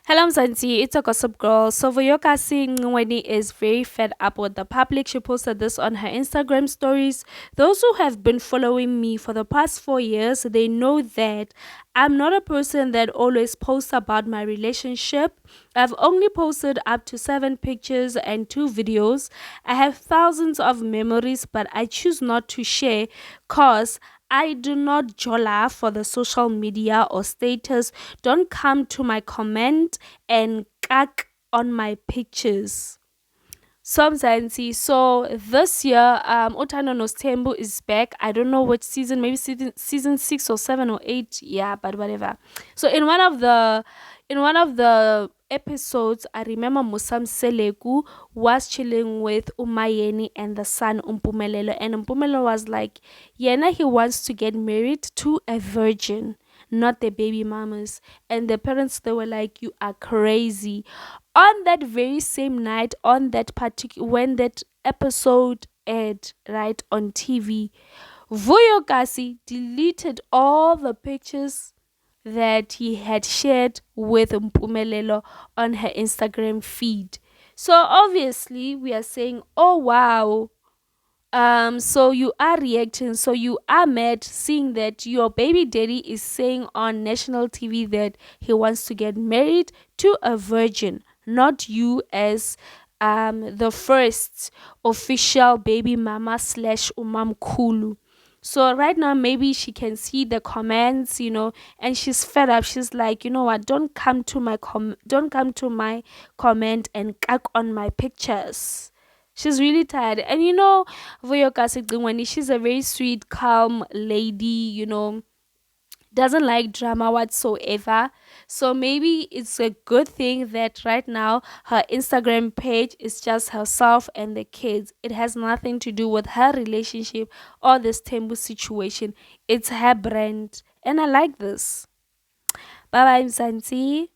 Hello, Mzansi. It's a gossip girl. So, Vuyokazi Nciweni is very fed up with the public. She posted this on her Instagram stories. Those who have been following me for the past 4 years, they know that I'm not a person that always posts about my relationship. I've only posted up to 7 pictures and 2 videos. I have thousands of memories, but I choose not to share cause I do not jola for the social media or status. Don't come to my comment and kak on my pictures. So this year, Utano Nostembu is back. I don't know which season, maybe season 6 or 7 or 8. Yeah, but whatever. So in one of the episodes, I remember Mseleku was chilling with Umayeni and the son Mpumelelo, and Mpumelelo was like, Yena, he wants to get married to a virgin, not the baby mamas. And the parents, they were like, you are crazy. On that very same night, on that particular when that episode aired right on TV, Vuyokazi deleted all the pictures that he had shared with Mpumelelo on her Instagram feed. So obviously we are saying, oh wow, so you are reacting, so you are mad seeing that your baby daddy is saying on national TV that he wants to get married to a virgin, not you as the first official baby mama slash umam kulu. So right now maybe she can see the comments, and she's fed up. She's like, you know what, don't come to my comment and cack on my pictures. She's really tired. And Vuyokazi Nciweni, she's a very sweet, calm lady, doesn't like drama whatsoever. So maybe it's a good thing that right now her Instagram page is just herself and the kids. It has nothing to do with her relationship or this Tembu situation. It's her brand. And I like this. Bye bye, Mzansi.